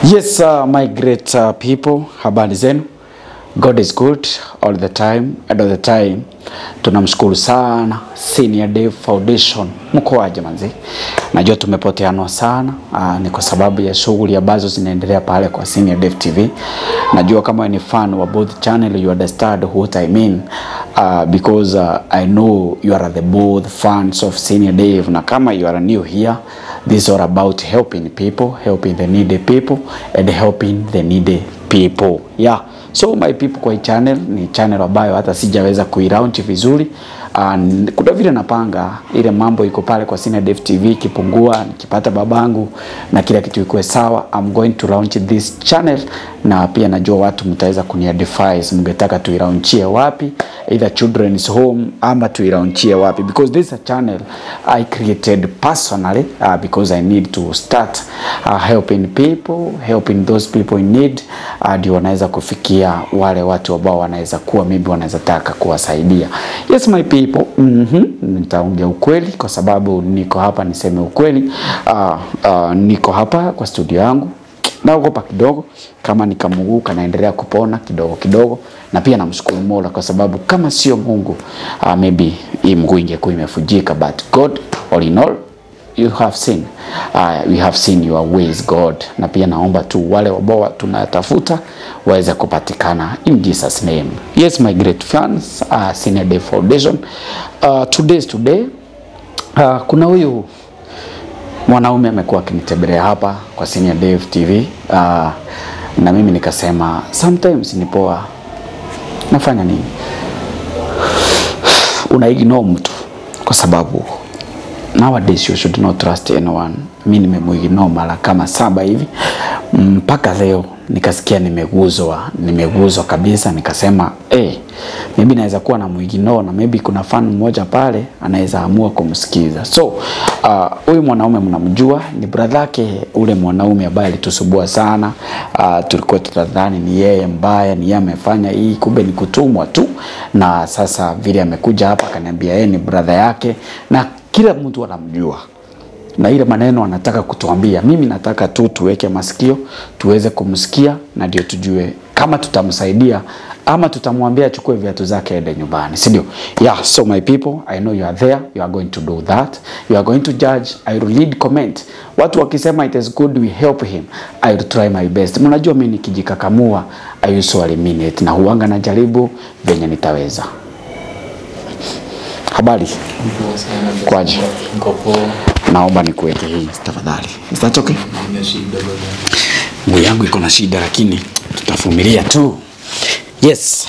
Yes, my great people, habari zenu. God is good all the time and all the time. Tunamshukuru sana Senior Dev Foundation. Mko aje manzi? Najua tumepoteanwa sana. Ni kwa sababu ya shughuli ambazo zinaendelea pale kwa Senior Dev TV. Najua kama ni fan wa both channel, you understand what I mean. Because I know you are the both fans of Senior Dev. Na kama you are new here, this is all about helping people, helping the needy people and helping the needy people. Yeah. So my people, kwa channel ni channel ambayo hata sijaweza kuilaunch vizuri. Kuna vile napanga ile mambo iko pale kwa Senior Dev TV kipungua nikipata babangu na kila kitu ikuwe sawa, I'm going to launch this channel. Na pia najua watu mtaweza kuniadvise mngetaka tuilaunchie wapi, either children's home ama tuilaunchie wapi, because this is a channel I created personally because I need to start helping people, helping those people in need. Ndio wanaweza kufikia wale watu ambao wanaweza kuwa maybe wanaweza taka kuwasaidia. Yes my people, nitaongea ukweli kwa sababu niko hapa niseme ukweli. Niko hapa kwa studio yangu. Naogopa kidogo kama nikamuguka naendelea kupona kidogo kidogo, na pia namshukuru Mola kwa sababu kama sio Mungu maybe hii mguu ingekuwa imefujika, but God all in all you have seen, we have seen your ways God. Na pia naomba tu wale ambao tunatafuta waweze kupatikana in Jesus name. Yes my great fans, Senior Dev Foundation. Today kuna huyu mwanaume amekuwa akinitembelea hapa kwa Senior Dev TV. Na mimi nikasema sometimes ni poa nafanya nini, unaignore mtu kwa sababu nowadays you should not trust anyone. Mimi nimemuignore mara kama 7 hivi mpaka leo nikasikia nimeguzwa kabisa. Nikasema maybe naweza kuwa na muignore na maybe kuna fan mmoja pale anaweza amua kumsikiza. So huyu mwanaume mnamjua, ni brother yake ule mwanaume ambaye alitusubua sana. Tulikuwa tutadhani ni yeye mbaya, ni yeye amefanya hii, kumbe ni kutumwa tu. Na sasa vile amekuja hapa akaniambia yeye ni brother yake na kila mtu anamjua. Na ile maneno anataka kutuambia, mimi nataka tu tuweke masikio tuweze kumsikia na ndio tujue kama tutamsaidia ama tutamwambia achukue viatu zake aende nyumbani, si ndio? Yeah, so my people, I know you are there, you are going to do that, you are going to judge, I will read comment. Watu wakisema it is good we help him, I will try my best. Mnajua mimi nikijikakamua I usually mean it, na huanga najaribu venye nitaweza. Habari? Kwaje? Naomba nikuweke hii tafadhali. Is that okay? Mguu yangu iko na shida lakini tutavumilia tu. Yes.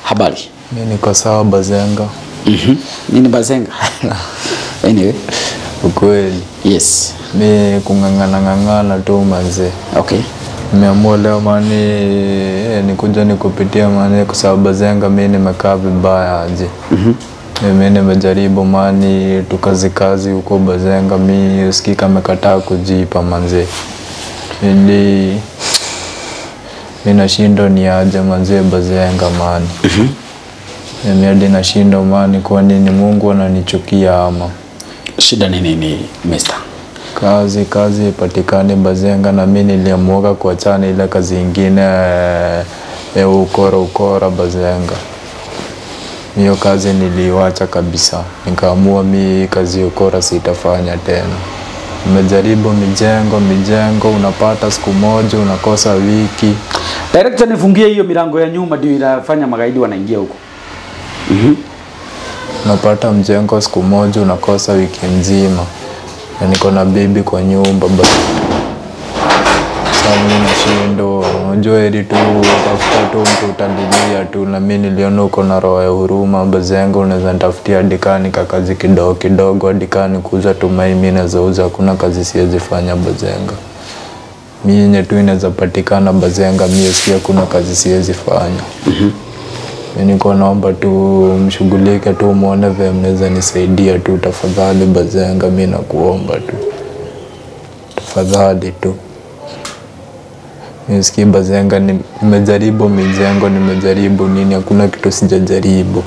Habari? Mimi niko sawa Bazenga. Nini Bazenga? Anyway, ukweli. Yes. Mimi kungangana tu manze. Okay. Nimeamua leo mani nikuja nikupitia mani kwa sababu Bazenga mimi nimekaa vibaya aje. Mimi nimejaribu mani tukazikazi huko Bazenga, mimi usikika amekataa kujipa manze. Mimi nashindo ni aje manze Bazenga mani. Mimi hadi nashindo mani, kwa nini Mungu ananichukia ama? Shida ni nini mister? Kazi ipatikane Bazenga, na mimi niliamua kuachana ile kazi nyingine ukora Bazenga. Hiyo kazi niliwacha kabisa. Nikaamua mimi kazi ukora sitafanya tena. Nimejaribu mijengo unapata siku moja unakosa wiki. Director nifungie hiyo milango ya nyuma ndio inafanya magaidi wanaingia huko. Unapata mjengo siku moja unakosa wiki nzima. Na niko na bibi kwa nyumba basi. Sasa mimi nashindo, unajua heri tu tafuta tu mtu utanilia tu, na mimi niliona uko na roho ya huruma Bazenga, unaweza nitafutia dikani kazi kidogo dikani kuuza tu mimi naweza kuna kazi siwezi fanya Bazenga. Mimi tu inaweza patikana Bazenga, mimi sikia kuna kazi siwezi fanya. Mimi niko naomba tu mshughulike tu muone vile mnaweza nisaidia tu tafadhali Bazenga, mimi nakuomba tu. Tafadhali tu. Nisikie Bazenga, nimejaribu mijengo, nimejaribu nini, hakuna kitu sijajaribu.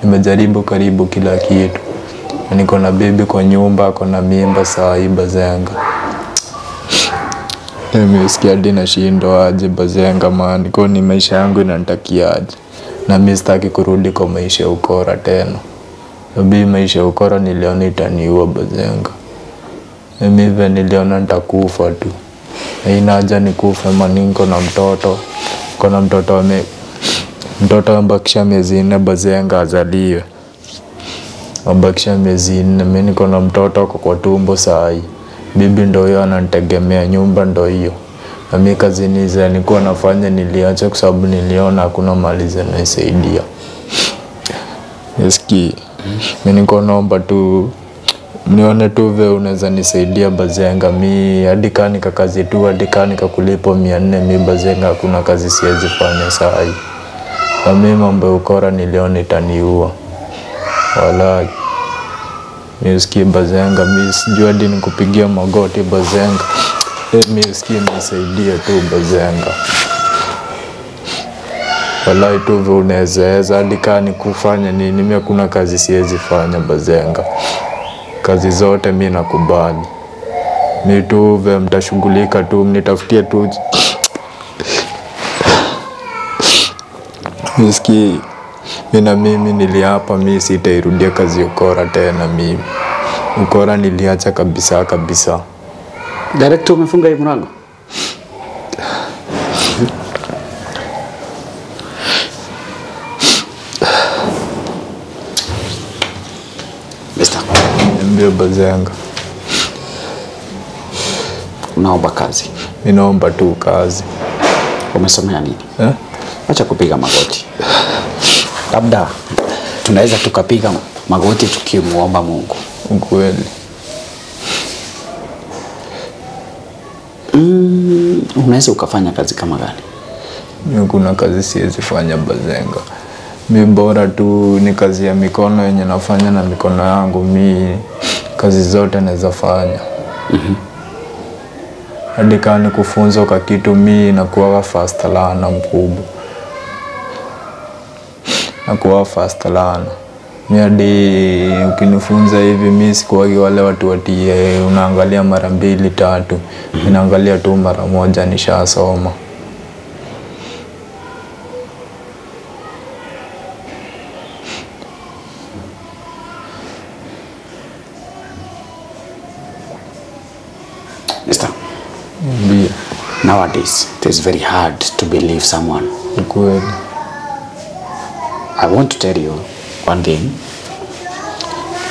Nimejaribu karibu kila kitu. Niko na bibi kwa nyumba, ako na mimba saa hii Bazenga. Mimi usikia hadi nashindwa aje Bazenga man, kwani maisha yangu inanitakia aje? Na mimi sitaki kurudi kwa maisha ya ukora tena. Sababu maisha ya ukora niliona itaniua Bazenga. Mimi niliona nitakufa tu. Haina haja nikufe man, niko na mtoto. Kuna mtoto ambakisha miezi 4 Bazenga azaliwe. Ambakisha miezi 4, mimi niko na mtoto kwa tumbo sahi. Bibi ndo hiyo ananitegemea, nyumba ndo hiyo. Na mimi kazi nilikuwa nafanya niliacha kwa sababu niliona hakuna mali zinanisaidia. Yeski, mimi niko naomba tu nione tu vile unaweza nisaidia Bazenga. Mimi hadi kani kazi tu, hadi kani kakulipo 400, mimi Bazenga hakuna kazi siwezi fanya sahi. Na mimi mambo ya ukora niliona itaniua. Wala Mimi Bazenga, mimi sijui hadi nikupigia magoti Bazenga. Mimi nisaidie tu Bazenga. Wala tu vile unaweza hadi kani kufanya nini, mimi hakuna kazi siwezi fanya Bazenga. Kazi zote mimi nakubali. Mimi tu vile mtashughulika tu, mnitafutie tu. Mimi niliapa mimi sitairudia kazi ya ukora tena mimi. Ukora niliacha kabisa kabisa. Director, umefunga hii mlango? Mister, mbio Bazenga. Unaomba kazi? Mimi naomba tu kazi. Umesomea nini? Acha kupiga magoti. Labda tunaweza tukapiga magoti tukimuomba Mungu. Ukweli. Unaweza ukafanya kazi kama gani? Mimi kuna kazi siwezi fanya Bazenga. Mimi bora tu ni kazi ya mikono yenye nafanya na mikono yangu. Mimi kazi zote naweza fanya. Hadi kama kufunzwa kwa kitu mimi nakuwa fast learner mkubwa. Nakuwa fast learner. Mimi hadi ukinifunza hivi mimi sikuwagi wale watu watie unaangalia mara 2 3. Ninaangalia tu mara moja nishasoma. Mister, Mbia. Nowadays it is very hard to believe someone. Ukweli. I want to tell you one thing.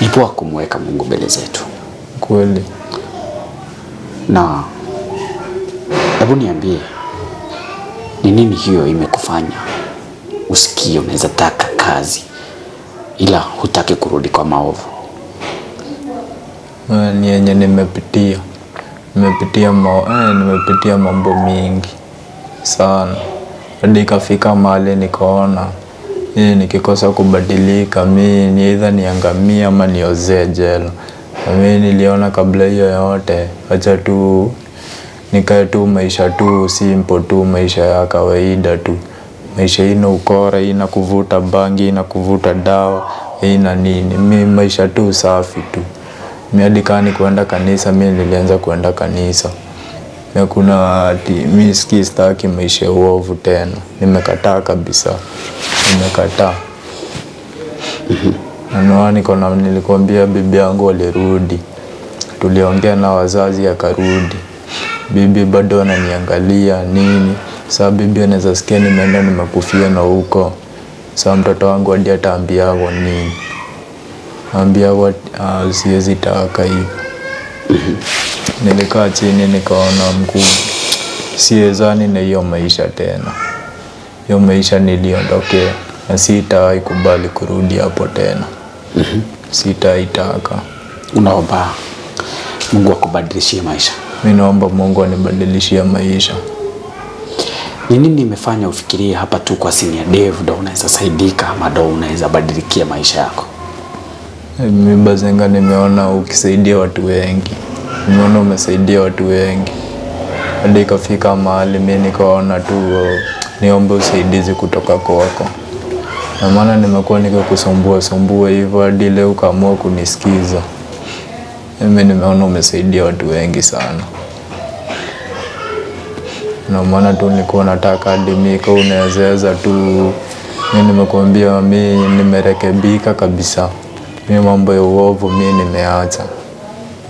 Ni poa kumweka Mungu mbele zetu. Kweli. Na hebu niambie, ni nini hiyo imekufanya usikie unaweza taka kazi ila hutaki kurudi kwa maovu? Ni yenye nimepitia. Nimepitia mambo mingi sana. Hadi kafika mahali nikaona nikikosa kubadilika mimi ni either niangamie ama niozee jela. Mimi niliona kabla hiyo yote acha tu nikae tu maisha tu simple tu, maisha ya kawaida tu. Maisha ina ukora, ina kuvuta bangi, ina kuvuta dawa, ina nini. Mimi maisha tu safi tu. Mimi hadi kani kuenda kanisa mimi nilianza kuenda kanisa. Na kuna ati mimi sitaki maisha uovu tena. Nimekataa kabisa. Nimekataa. Nilikwambia bibi yangu alirudi. Tuliongea na wazazi akarudi. Bibi bado ananiangalia nini. Sasa bibi anaweza sikia nimeenda nimekufia na huko. Sasa mtoto wangu hadi ataambia nini? Ambia siwezi taka hivi. Nilikaa chini nikaona mkuu. Siwezani na hiyo maisha tena. Hiyo maisha niliondokea. Na sitaikubali kurudi hapo tena. Sitaitaka. Unaomba Mungu akubadilishie maisha? Mimi naomba Mungu anibadilishie maisha. Ni nini imefanya ufikirie hapa tu kwa Senior Dave ndo unaweza saidika ama ndo unaweza badilikia maisha yako? Mimi Bazenga nimeona ukisaidia watu wengi. Nimeona umesaidia watu wengi. Hadi kafika mahali mimi nikaona tu niombe usaidizi kutoka kwako. Na maana nimekuwa nikikusumbua hivyo hadi leo ukaamua kunisikiza. Mimi nimeona umesaidia watu wengi sana. Na maana tu nilikuwa nataka hadi mimi kama unaweza tu, mimi nimekuambia mimi nimerekebika kabisa. Mimi mambo ya uovu mimi nimeacha.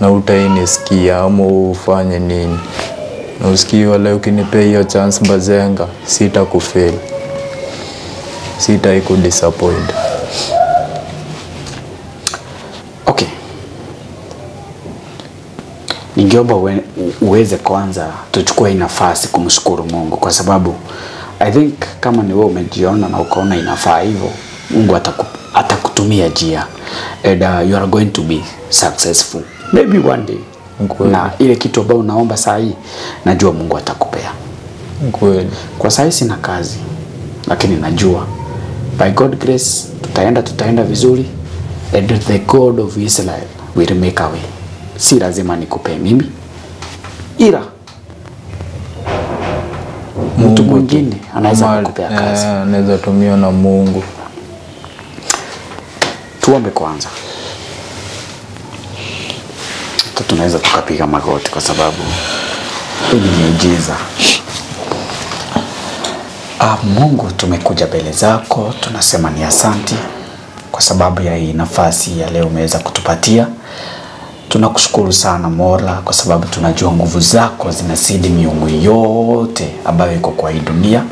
Na utainisikia ama ufanye nini. Na usikii wale ukinipea hiyo chance Bazenga, sitakufeli. Sitaikudisappoint. Okay. Ningeomba uweze kwanza tuchukue nafasi kumshukuru Mungu kwa sababu I think kama ni wewe umejiona na ukaona inafaa hivyo, Mungu atakutumia njia and you are going to be successful. Maybe one day. Na ile kitu ambayo unaomba saa hii najua Mungu atakupea. Kweli. Kwa saa hii sina kazi lakini najua by God grace tutaenda vizuri and the God of Israel will make a way. Si lazima nikupe mimi, ila mtu mwingine anaweza kukupea kazi. Anaweza tumia na Mungu. Tuombe kwanza. Tunaweza tukapiga magoti kwa sababu hii ni miujiza. Mungu, tumekuja mbele zako, tunasema ni asante kwa sababu ya hii nafasi ya leo umeweza kutupatia. Tunakushukuru sana Mola kwa sababu tunajua nguvu zako zinazidi miungu yote ambayo iko kwa hii dunia,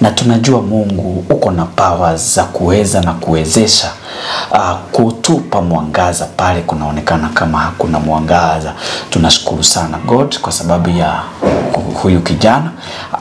na tunajua Mungu uko na power za kuweza na kuwezesha kutupa mwangaza pale kunaonekana kama hakuna mwangaza. Tunashukuru sana God kwa sababu ya huyu kijana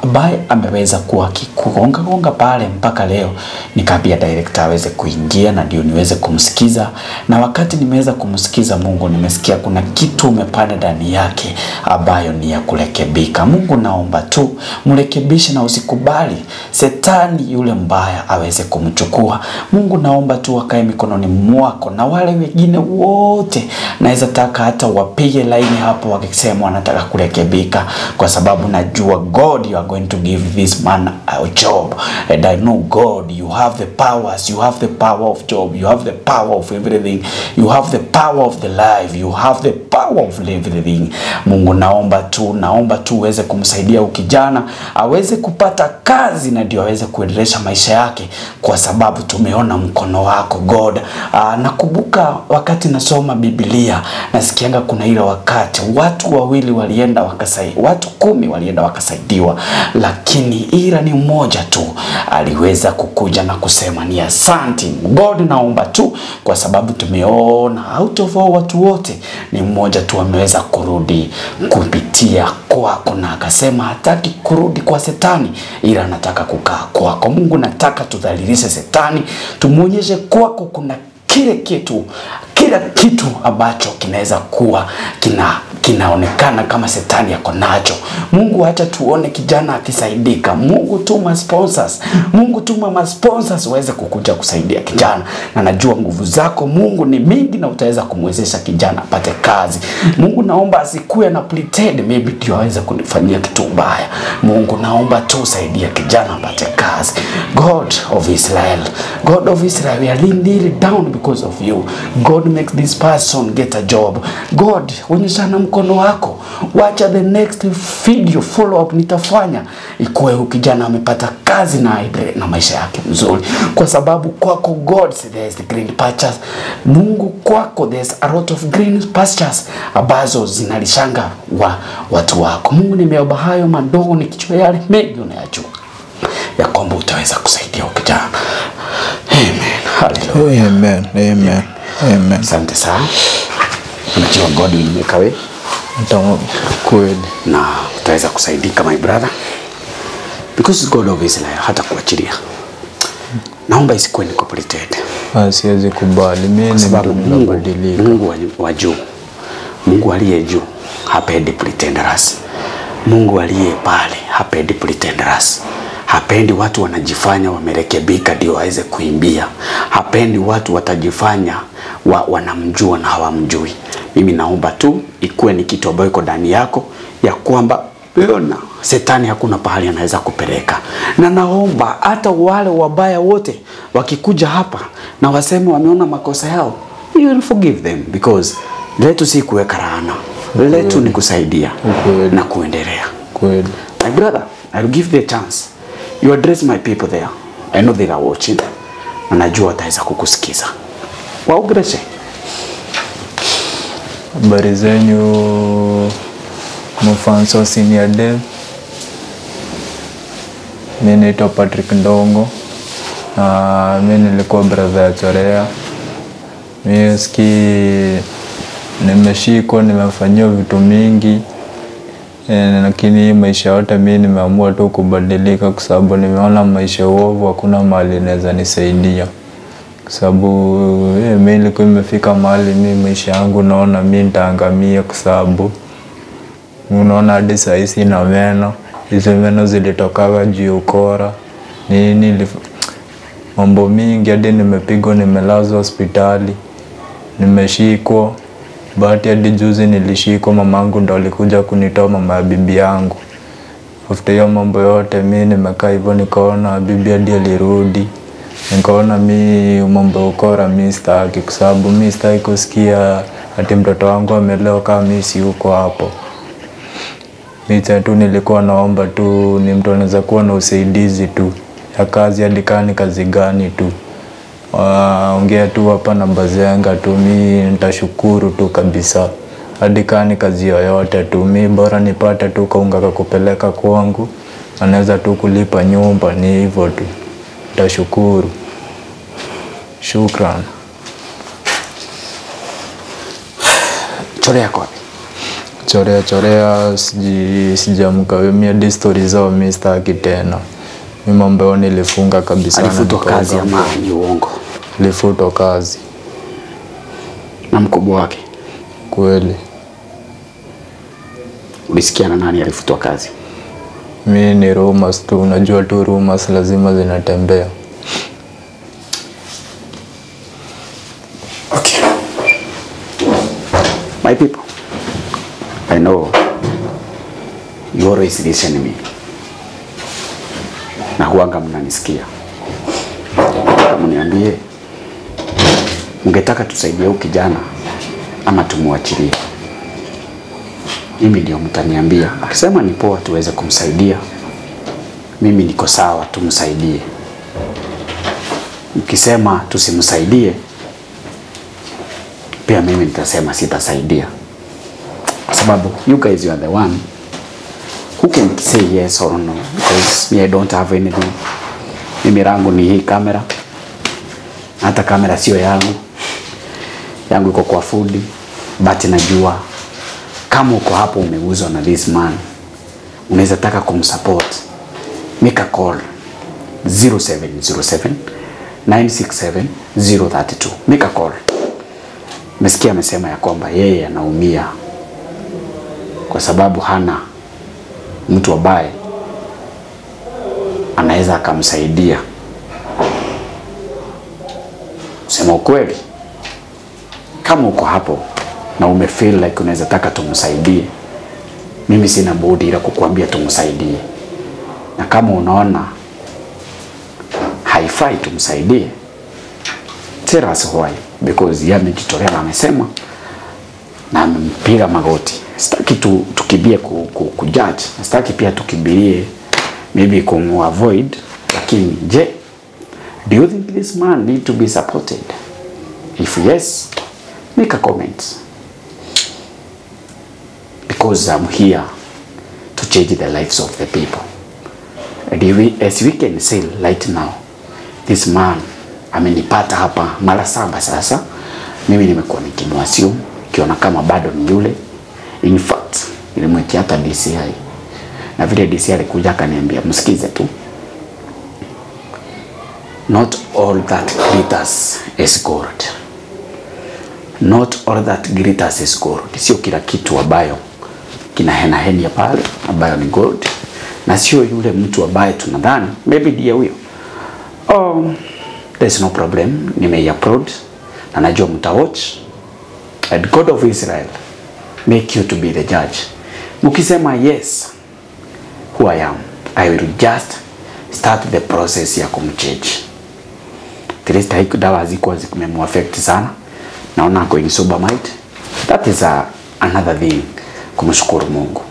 ambaye ameweza kuwa kikugonga pale mpaka leo. Nikaambia director aweze kuingia na ndio niweze kumsikiza, na wakati nimeweza kumsikiza Mungu nimesikia kuna kitu umepanda ndani yake ambayo ni ya kurekebika. Mungu naomba tu mrekebishe na usikubali Shetani yule mbaya aweze kumchukua. Mungu naomba tu wakae mikononi mwako, na wale wengine wote naweza taka hata wapige line hapo wakisema wanataka kurekebika, kwa sababu najua God you are going to give this man a job, and I know God you have the powers, you have the power of job, you have the power of everything, you have the power of the life, you have the power of everything. Mungu naomba tu uweze kumsaidia ukijana aweze kupata kazi na ndio aweze kuendelesha maisha yake, kwa sababu tumeona mkono wako God. Nakumbuka wakati nasoma Biblia nasikianga kuna ile wakati watu wawili walienda wakasaidiwa, watu 10 walienda wakasaidiwa, lakini ila ni mmoja tu aliweza kukuja na kusema ni asante God. Naomba tu kwa sababu tumeona out of all watu wote ni mmoja tu ameweza kurudi kupitia kwako, na akasema hataki kurudi kwa Shetani ila anataka kukaa kwako. Mungu nataka tudhalilishe Shetani, tumuonyeshe kwako kuna kila kitu ambacho kinaweza kuwa kinaonekana kama Shetani yako nacho. Mungu acha tuone kijana akisaidika. Mungu tuma sponsors. Mungu tuma sponsors waweze kukuja kusaidia kijana. Na najua nguvu zako Mungu ni mingi na utaweza kumwezesha kijana apate kazi. Mungu naomba asikue na pretend maybe ndio aweze kunifanyia kitu mbaya. Mungu naomba tu saidia kijana apate kazi. God of Israel, we are kneeling down because of you. God, make this person get a job. God, onyesha mkono wako. Wacha the next video follow up nitafanya ikuwe ukijana amepata kazi na maisha yake mzuri, kwa sababu kwako God there is the green pastures. Mungu kwako there's a lot of green pastures ambazo zinalishanga watu wako. Mungu nimeomba hayo madogo nikichukua yale mengi unayajua ya kwamba utaweza kusaidia ukijana. Amen. Hallelujah. Amen. Amen. Amen. Asante sana. Unajua God will make a way. Kweli. Na utaweza kusaidika my brother. Because God of Israel hata kuachilia. Naomba isikuwe ni complicated. Siwezi kubali. Mimi ninabadilika. Mungu wa juu. Mungu aliye juu hapendi pretenders. Mungu aliye pale hapendi pretenders. Hapendi watu wanajifanya wamerekebika ndio waweze kuimbia. Hapendi watu watajifanya wanamjua na hawamjui. Mimi naomba tu ikuwe ni kitu ambacho iko ndani yako ya kwamba Leona Shetani hakuna pahali anaweza kupeleka. Na naomba hata wale wabaya wote wakikuja hapa na waseme wameona makosa yao, you will forgive them, because letu si kuweka laana. Letu ni kusaidia na kuendelea. Kweli. My brother, I'll give the chance. You address my people there. I know they are watching. Na najua wataweza kukusikiza. Waongeleshe. Habari zenyu mfanso senior dev. Mimi naitwa Patrick Ndongo. Mimi nilikuwa brother ya Chorea. Mimi nimeshikwa, nimefanyiwa vitu mingi. Lakini maisha yote mimi nimeamua tu kubadilika kwa sababu nimeona maisha uovu hakuna mahali inaweza nisaidia. Kwa sababu mimi nilikuwa nimefika mahali mimi maisha yangu naona mimi nitaangamia kwa sababu unaona hadi saa hii sina meno. Hizo meno zilitokaga juu ukora. Mambo mingi hadi nimepigwa, nimelazwa hospitali. Nimeshikwa. Bahati hadi juzi nilishikwa, mamangu ndo alikuja kunitoa, mama ya bibi yangu. After hiyo mambo yote mimi nimekaa hivyo, nikaona bibi hadi alirudi. Nikaona mimi mambo ukora mimi sitaki, kwa sababu mimi sitaki kusikia ati mtoto wangu amelewa kama mimi si uko hapo. Mimi tu nilikuwa naomba tu ni mtu anaweza kuwa na usaidizi tu ya kazi, hadi kani kazi gani tu. Ongea tu hapa na Bazenga tu, mimi nitashukuru tu kabisa. Hadi kani kazi yoyote tu, mimi bora nipate tu kaunga kakupeleka kwangu, anaweza tu kulipa nyumba, ni hivyo tu. Nitashukuru. Shukran. Chorea kwa wapi? Chorea sijamka mimi hadi story zao mimi sitaki tena. Mimi mambo nilifunga kabisa. Alifutwa kazi ama ni uongo? Alifutwa kazi. Na mkubwa wake? Kweli. Ulisikia na nani alifutwa kazi? Mimi ni rumors tu, unajua tu rumors lazima zinatembea. Okay. My people, I know you always listen to me. Na huanga mnanisikia. Kama niambie, mngetaka tusaidie huyu kijana ama tumuachilie? Mimi ndio mtaniambia. Akisema ni poa tuweze kumsaidia, mimi niko sawa tumsaidie. Mkisema tusimsaidie, pia mimi nitasema sitasaidia. Kwa sababu you guys you are the one who can say yes or no, because me I don't have anything. Mimi rangu ni hii kamera. Hata kamera sio yangu. Yangu iko kwa food, but najua kama uko hapo umeuzwa na this man, unaweza taka kumsupport, make a call 0707 967 032. Make a call. Mesikia amesema ya kwamba yeye anaumia kwa sababu hana mtu ambaye anaweza akamsaidia. Sema ukweli, kama uko hapo na umefeel like unaweza taka tumsaidie, mimi sina budi ila kukuambia tumsaidie. Na kama unaona haifai tumsaidie, tell us why, because yeye amejitolea na amesema na amempiga magoti. Sitaki tukibie kujudge, sitaki pia tukibirie maybe avoid, lakini je, do you think this man need to be supported? If yes, make a comment, because I'm here to change the lives of the people. And as we can say right now, this man amenipata hapa mara 7 sasa. Mimi nimekuwa nikimwassume kiona kama bado ni yule. In fact, nilimwekea hata DCI. Na vile DCI alikuja akaniambia msikize tu, not all that glitters is gold. Not all that glitters is gold. Sio kila kitu ambayo kina hena pale ambayo ni gold. Na sio yule mtu ambaye tunadhani maybe ndiye huyo. There's no problem. Nimei-upload na najua mtawatch. And God of Israel make you to be the judge. Mukisema yes, who I am, I will just start the process ya kumchange. Tilista hiki dawa ziko zimemwaffect sana. Naona going sober mind. That is another thing kumshukuru Mungu.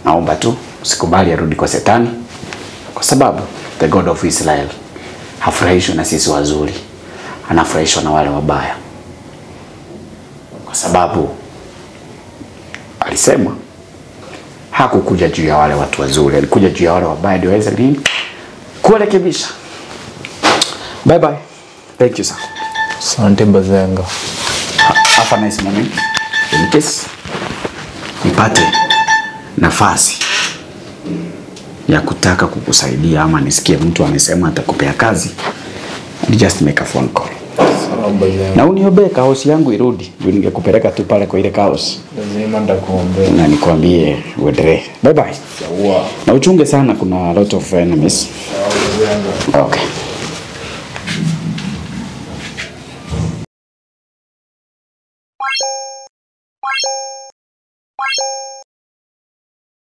Naomba tu Usikubali arudi kwa Shetani, kwa sababu the God of Israel hafurahishwi na sisi wazuri, anafurahishwa na wale wabaya, kwa sababu alisema hakukuja juu ya wale watu wazuri, alikuja juu ya wale wabaya ndio aweze nini kurekebisha. Bye bye. Thank you sir. Asante Bazenga. Have a nice morning. In case nipate nafasi ya kutaka kukusaidia ama nisikie mtu amesema atakupea kazi, you just make a phone call. Sawa Bazenga. Na uniombee kaosi yangu irudi, ningekupeleka tu pale kwa ile kaosi. Lazima ndakuombea. Na nikwambie uendelee. Bye bye. Sawa. Na uchunge sana, kuna a lot of enemies. Sawa Bazenga. Okay.